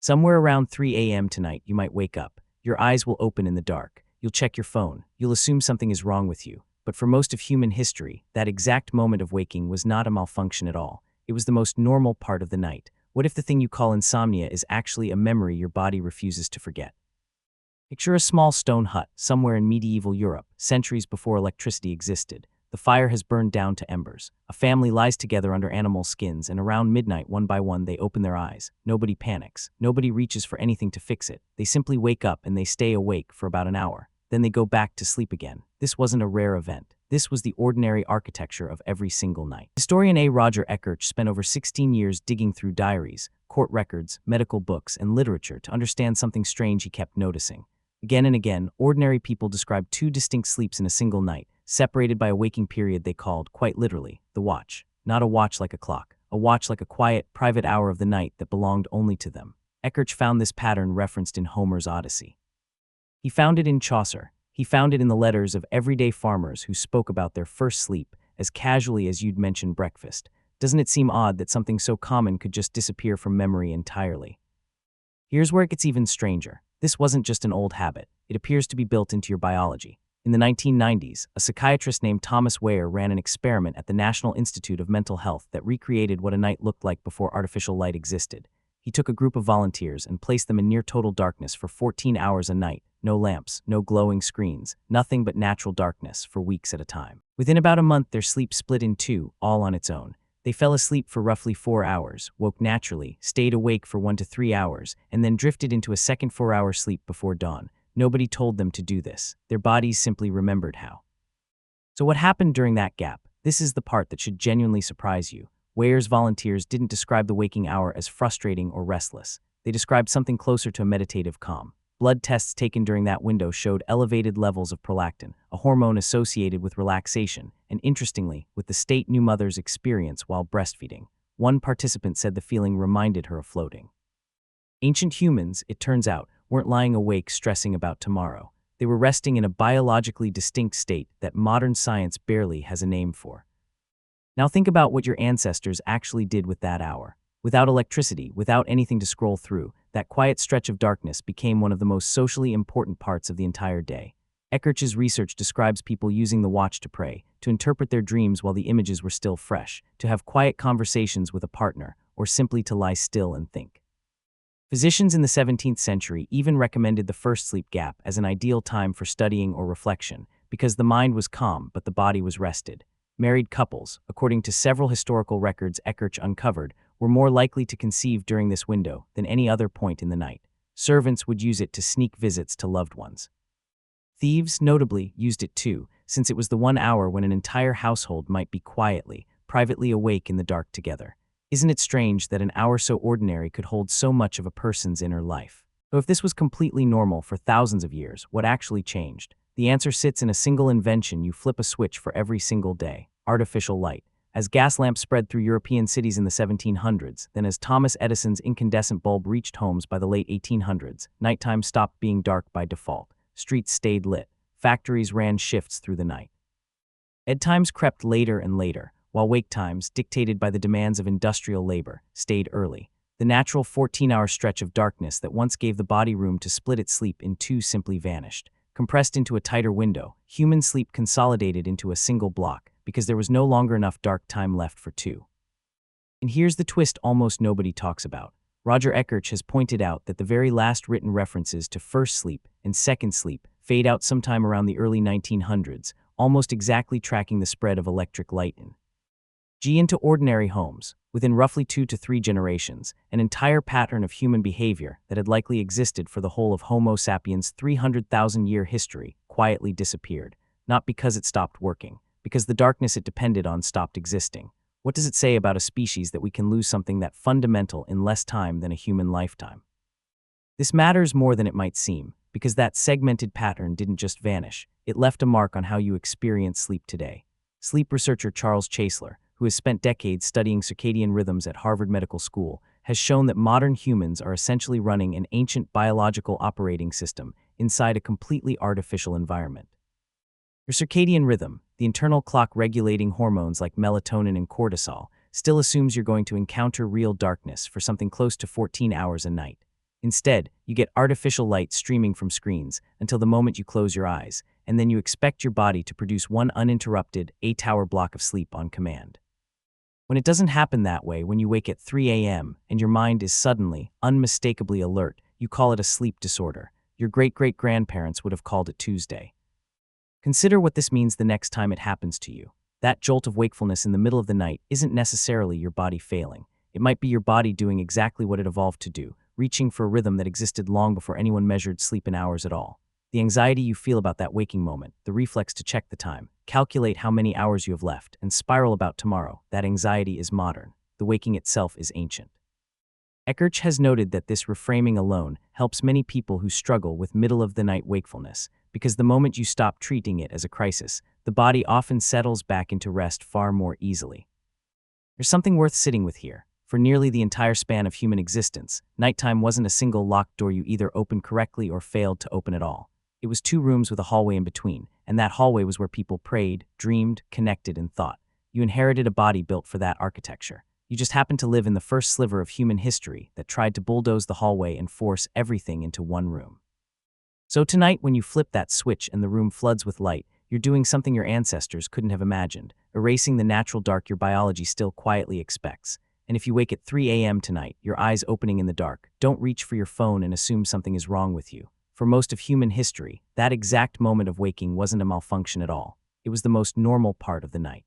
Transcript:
Somewhere around 3 a.m. tonight, you might wake up. Your eyes will open in the dark. You'll check your phone. You'll assume something is wrong with you. But for most of human history, that exact moment of waking was not a malfunction at all. It was the most normal part of the night. What if the thing you call insomnia is actually a memory your body refuses to forget? Picture a small stone hut somewhere in medieval Europe, centuries before electricity existed. The fire has burned down to embers. A family lies together under animal skins, and around midnight, one by one, they open their eyes. Nobody panics. Nobody reaches for anything to fix it. They simply wake up and they stay awake for about an hour. Then they go back to sleep again. This wasn't a rare event. This was the ordinary architecture of every single night. Historian Roger Ekirch spent over 16 years digging through diaries, court records, medical books, and literature to understand something strange he kept noticing. Again and again, ordinary people described two distinct sleeps in a single night, separated by a waking period they called, quite literally, the watch. Not a watch like a clock, a watch like a quiet, private hour of the night that belonged only to them. Ekirch found this pattern referenced in Homer's Odyssey. He found it in Chaucer. He found it in the letters of everyday farmers who spoke about their first sleep as casually as you'd mention breakfast. Doesn't it seem odd that something so common could just disappear from memory entirely? Here's where it gets even stranger. This wasn't just an old habit. It appears to be built into your biology. In the 1990s, a psychiatrist named Thomas Wehr ran an experiment at the National Institute of Mental Health that recreated what a night looked like before artificial light existed. He took a group of volunteers and placed them in near total darkness for 14 hours a night. No lamps, no glowing screens, nothing but natural darkness for weeks at a time. Within about a month, their sleep split in two, all on its own. They fell asleep for roughly 4 hours, woke naturally, stayed awake for 1 to 3 hours, and then drifted into a second 4-hour sleep before dawn. Nobody told them to do this. Their bodies simply remembered how. So what happened during that gap? This is the part that should genuinely surprise you. Wehr's volunteers didn't describe the waking hour as frustrating or restless. They described something closer to a meditative calm. Blood tests taken during that window showed elevated levels of prolactin, a hormone associated with relaxation, and interestingly, with the state new mothers experience while breastfeeding. One participant said the feeling reminded her of floating. Ancient humans, it turns out, weren't lying awake stressing about tomorrow. They were resting in a biologically distinct state that modern science barely has a name for. Now think about what your ancestors actually did with that hour. Without electricity, without anything to scroll through, that quiet stretch of darkness became one of the most socially important parts of the entire day. Ekirch's research describes people using the watch to pray, to interpret their dreams while the images were still fresh, to have quiet conversations with a partner, or simply to lie still and think. Physicians in the 17th century even recommended the first sleep gap as an ideal time for studying or reflection, because the mind was calm but the body was rested. Married couples, according to several historical records Ekirch uncovered, were more likely to conceive during this window than any other point in the night. Servants would use it to sneak visits to loved ones. Thieves, notably, used it too, since it was the 1 hour when an entire household might be quietly, privately awake in the dark together. Isn't it strange that an hour so ordinary could hold so much of a person's inner life? So if this was completely normal for thousands of years, what actually changed? The answer sits in a single invention you flip a switch for every single day: artificial light. As gas lamps spread through European cities in the 1700s, then as Thomas Edison's incandescent bulb reached homes by the late 1800s, nighttime stopped being dark by default. Streets stayed lit. Factories ran shifts through the night. Bedtimes crept later and later, while wake times, dictated by the demands of industrial labor, stayed early. The natural 14-hour stretch of darkness that once gave the body room to split its sleep in two simply vanished. Compressed into a tighter window, human sleep consolidated into a single block, because there was no longer enough dark time left for two. And here's the twist almost nobody talks about. Roger Ekirch has pointed out that the very last written references to first sleep and second sleep fade out sometime around the early 1900s, almost exactly tracking the spread of electric light into ordinary homes. Within roughly 2 to 3 generations, an entire pattern of human behavior that had likely existed for the whole of Homo sapiens' 300,000-year history quietly disappeared, not because it stopped working, because the darkness it depended on stopped existing. What does it say about a species that we can lose something that fundamental in less time than a human lifetime? This matters more than it might seem, because that segmented pattern didn't just vanish, it left a mark on how you experience sleep today. Sleep researcher Charles Chasler, who has spent decades studying circadian rhythms at Harvard Medical School, has shown that modern humans are essentially running an ancient biological operating system inside a completely artificial environment. Your circadian rhythm, the internal clock regulating hormones like melatonin and cortisol, still assumes you're going to encounter real darkness for something close to 14 hours a night. Instead, you get artificial light streaming from screens until the moment you close your eyes, and then you expect your body to produce one uninterrupted 8-hour block of sleep on command. When it doesn't happen that way, when you wake at 3 a.m. and your mind is suddenly, unmistakably alert, you call it a sleep disorder. Your great-great-grandparents would have called it Tuesday. Consider what this means the next time it happens to you. That jolt of wakefulness in the middle of the night isn't necessarily your body failing. It might be your body doing exactly what it evolved to do, reaching for a rhythm that existed long before anyone measured sleep in hours at all. The anxiety you feel about that waking moment, the reflex to check the time, calculate how many hours you have left, and spiral about tomorrow, that anxiety is modern. The waking itself is ancient. Ekirch has noted that this reframing alone helps many people who struggle with middle-of-the-night wakefulness, because the moment you stop treating it as a crisis, the body often settles back into rest far more easily. There's something worth sitting with here. For nearly the entire span of human existence, nighttime wasn't a single locked door you either opened correctly or failed to open at all. It was 2 rooms with a hallway in between, and that hallway was where people prayed, dreamed, connected, and thought. You inherited a body built for that architecture. You just happened to live in the first sliver of human history that tried to bulldoze the hallway and force everything into one room. So tonight, when you flip that switch and the room floods with light, you're doing something your ancestors couldn't have imagined, erasing the natural dark your biology still quietly expects. And if you wake at 3 a.m. tonight, your eyes opening in the dark, don't reach for your phone and assume something is wrong with you. For most of human history, that exact moment of waking wasn't a malfunction at all. It was the most normal part of the night.